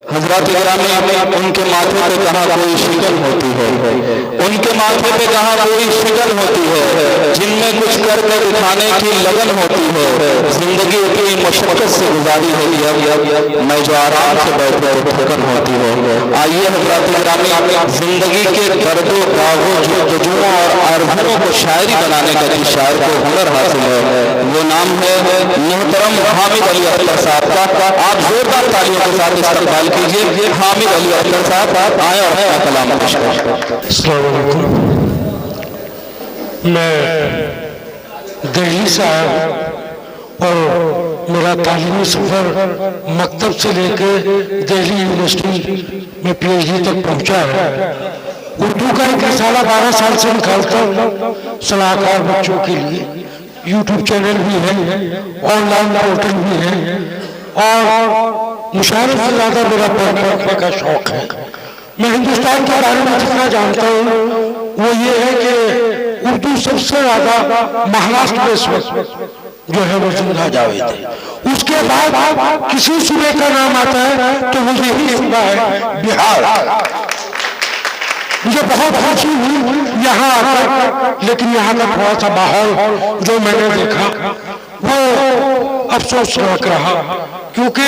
حضرات گرامی، ان کے ماتھے پہ کہاں کوئی شکل ہوتی ہے، ان کے ماتھے پہ کہاں کوئی شکل ہوتی ہے، جن میں کچھ کر کے دکھانے کی لگن ہوتی ہے، زندگی اتنی مشقت سے گزاری ہوئی میں جو آرام سے بیٹھے تھکن ہوتی ہے۔ آئیے حضرات گرامی، زندگی کے درد و داغوں جستجوؤں اور آرزوؤں کو شاعری بنانے کا جس شاعر کو ہنر حاصل ہے وہ نام ہے محترم حامد علی اختر صاحب کا۔ آپ زوردار تالیوں کے ساتھ استقبال کیجئے حامد علی اختر صاحب، آئیں اور اپنا کلام پیش کریں۔ السلام علیکم۔ میں دہلی سے آیا ہوں اور میرا تعلیمی سفر مکتب سے لے کے دہلی یونیورسٹی میں پی ایچ ڈی تک پہنچا ہے۔ اردو کا ایک رسالہ 12 سال سے نکالتا ہوں صلاحکار بچوں کے لیے، یوٹیوب چینل بھی ہے، آن لائن پورٹل بھی ہے، اور مشاعرے سے زیادہ میرا پڑھنے کا شوق ہے۔ میں ہندوستان کے بارے میں جتنا جانتا ہوں وہ یہ ہے کہ اردو سب سے زیادہ مہاراشٹر میں اس وقت جو ہے وہ زندہ جاوید ہے۔ اس کے بعد کسی صوبے کا نام آتا ہے تو وہ یہی صوبہ ہے بہار۔ مجھے بہت خوشی ہوئی یہاں آ کر، لیکن یہاں کا تھوڑا سا ماحول جو میں نے دیکھا وہ افسوسناک رہا، کیونکہ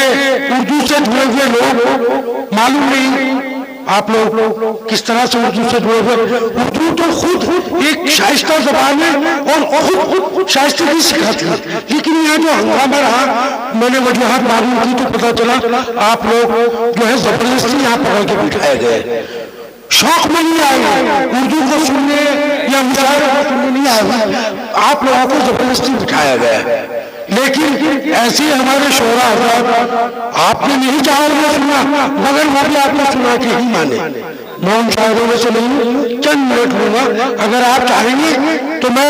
اردو سے جڑے ہوئے لوگ معلوم نہیں آپ لوگ کس طرح سے اردو سے جڑے ہوئے۔ اردو تو خود ایک شائستہ زبان ہے اور خود شائستگی سکھاتی ہے، لیکن یہاں جو ہنگامہ رہا میں نے وجوہات معلوم کی تو پتا چلا آپ لوگ جو ہے زبردستی یہاں پکڑ کے بٹھائے گئے۔ شوق میں نہیں آئے اردو کو سننے یا مشاعرے کو سننے نہیں آئے، آپ لوگوں کو زبردستی بٹھایا گیا۔ لیکن ایسے ہمارے شعراء حضرات آپ نے نہیں چاہا انہیں سنا، مگر وہ بھی آپ نے سنا کے ہی مانے۔ میں ان شاعروں میں سے نہیں چند منٹ لوں گا، اگر آپ چاہیں گے تو میں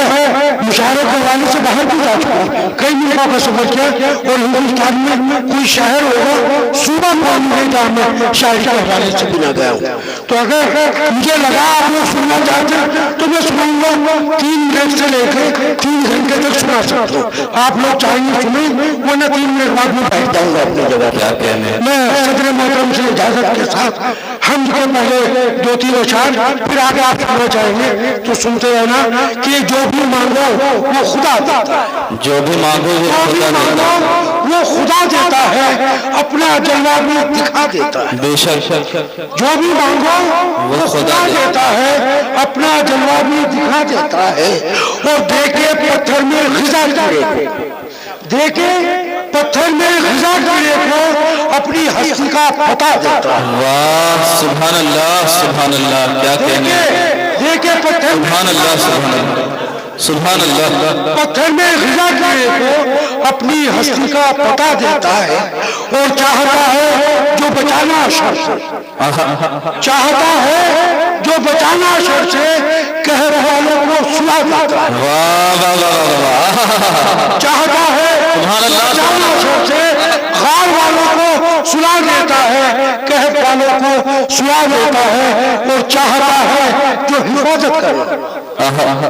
مشاعرے کے حوالے سے باہر بھی جا چکا ہوں، کئی ملکوں کا سفر کیا، اور ہندوستان میں کوئی شہر ہوگا صوبہ قوم ہے جہاں میں شاعری کے حوالے سے بھی نہ گیا ہوں۔ تو اگر مجھے لگا آپ لوگ سننا چاہتے ہیں تو میں سنوں گا، 3 منٹ سے لے کے 3 گھنٹے تک سنا سکتا ہوں۔ آپ لوگ چاہیں گے سنیں، ورنہ 3 منٹ بعد میں بیٹھ جاؤں گا اپنی جگہ پہ۔ میں صدر محترم سے اجازت کے ساتھ ہم کو پہلے 2-3 اشعار پھر آگے آپ سننا چاہیں گے تو سنتے رہنا کہ جو بھی مانگو وہ خدا دیتا ہے، جو بھی مانگو وہ خدا دیتا ہے، اپنا جلوہ بھی دکھا دیتا ہے۔ بے شک جو بھی مانگو وہ خدا دیتا ہے، اپنا جلوہ بھی دکھا دیتا ہے، اور دیکھے پتھر میں غذا کیڑے کو، دیکھے پتھر میں غذا کیڑے کو اپنی ہستی کا پتہ دیتا ہے۔ واہ سبحان اللہ سبحان اللہ، کیا کہنے، دیکھے پتھر میں سبحان اللہ سبحان اللہ سبحان اللہ، پتھر میں غذا کیڑے کو اپنی ہستی کا پتہ دیتا ہے، اور چاہتا ہے جو بچانا شر سے، چاہتا ہے جو بچانا شر سے، قہر والوں کو سلا دیتا ہے۔ واہ واہ واہ واہ، چاہتا ہے سبحان اللہ بچانا شر سے، غار والوں کو سلا دیتا ہے، قہر والوں کو سلا دیتا ہے، اور چاہتا ہے جو حفاظت کرنا،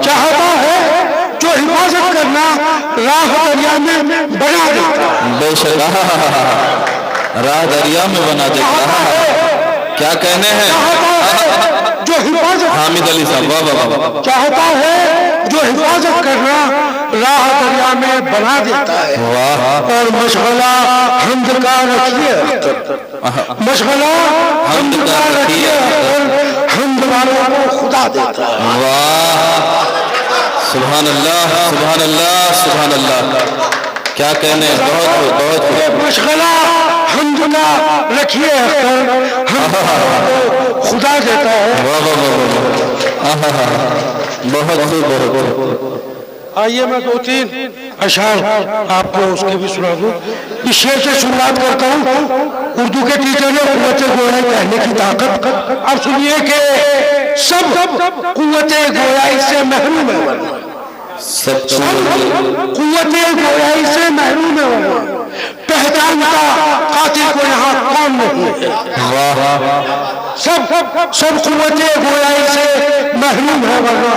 چاہتا ہے جو حفاظت کرنا راہ دریا میں بنا دیتا ہے۔ بے شک راہ دریا میں بنا دیتا ہے، کیا کہنے ہیں جو حفاظت حامد علی صاحب، واہ واہ واہ، چاہتا ہے جو حفاظت کرنا راہ دریا میں بنا دیتا ہے، اور مشغلہ حمد کا رکھیے، مشغلہ حمد کا رکھیے، حمد والوں کو خدا دیتا ہے۔ واہ سبحان اللہ سبحان اللہ سبحان اللہ، کیا کہنے، بہت بہت مشغلہ حمد کا رکھیے، حمد والوں کو خدا دیتا ہے۔ واہ واہ واہ واہ، بہت خوب بہت خوب۔ آئیے میں 2-3 اشعار آپ کو اس کے بھی سنا دوں۔ اس شعر سے شروعات کرتا ہوں۔ اردو کے ٹیچر نے قوت گویائی کہنے کی طاقت، اب سنیے کہ سب قوت گویائی سے محروم ہے، ورنہ سب قوت گویائی سے محروم ہے، ورنہ پہچانتا قاتل کو یہاں کون نہیں ہے۔ سب قوت گویائی سے محروم ہے، ورنہ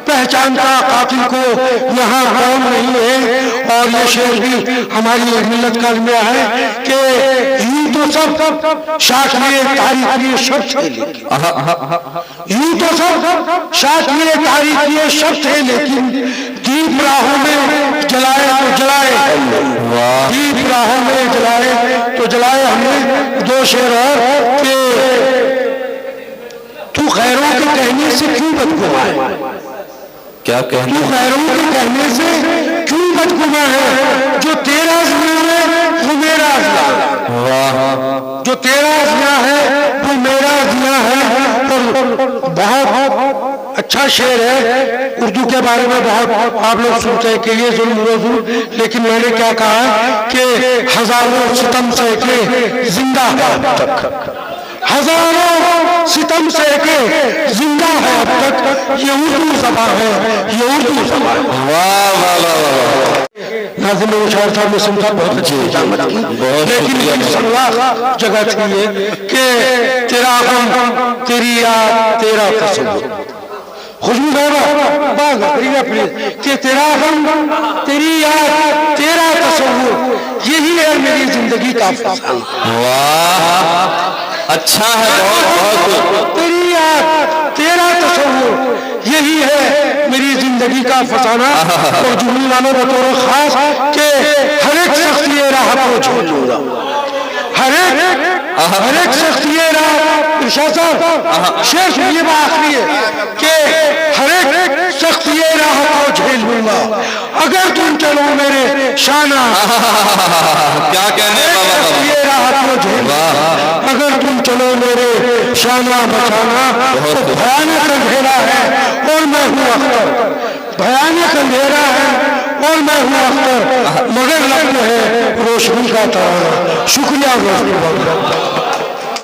پہچانتا قاتل کو یہاں کون نہیں ہے. اور یہ شعر بھی ہماری ملت کا المیہ ہے کہ یوں تو سب شاکر تاریخی شخص ہے، یوں تو سب شاکر تاریخی شخص ہے، لیکن دیپ راہوں میں جلائے تو جلائے، دیپ راہوں میں جلائے تو جلائے. ہم نے دو شعر اور کہ تو غیروں کے کہنے سے کیوں بدگماں ہے، کیا کہنا؟ تو غیروں کے کہنے سے کیوں بدگماں ہے، جو تیرا زنا ہے وہ میرا زنا ہے، واہ، جو تیرا زنا ہے وہ میرا زنا ہے. اور بہت اچھا شعر ہے، اردو کے بارے میں بہت آپ لوگ سنتے ہیں کہ یہ ظلم وہ ظلم، لیکن میں نے کیا کہا کہ ہزاروں ستم سے کے زندہ ہے اب تک، ہزاروں ستم سے کے زندہ ہے اب تک، یہ اردو زبان ہے، یہ اردو زبان ہے. واہ واہ واہ. ناظم مشاعر صاحب نے سمجھا بہت اچھی اجامت کی، لیکن ایک سنگلاخ جگہ تھی یہ کہ تیرا غم تیری یاد تیرا تصور، خوشبو صاحبہ باز کریگا پلیز، کہ تیرا غم تیری یاد تیرا تصور، یہی ہے میری زندگی کا فسانہ. واہ، اچھا ہے، بہت بہت. تیری یاد تیرا تصور، یہی ہے میری زندگی کا فسانہ. اور جملی والوں بطور خاص کہ ہر ایک شخص یہ راہ کو چھوڑ لوں گا، ہر ایک شخص یہ راہ. ارشاد صاحب شعر سنیے آخری ہے کہ ہر ایک شخص یہ راہ کو جھیل لوں گا اگر تم چلو میرے شانہ. کیا کہنے بابا؟ یہ راہ کو جھیل اگر تم چلو میرے شانہ بچانا. تو بھیانک اندھیرا ہے اور میں ہوں اختر، بھیانک اندھیرا ہے اور میں ہوں اختر، مگر لگتا ہے روشنی کا ترانہ. شکریہ.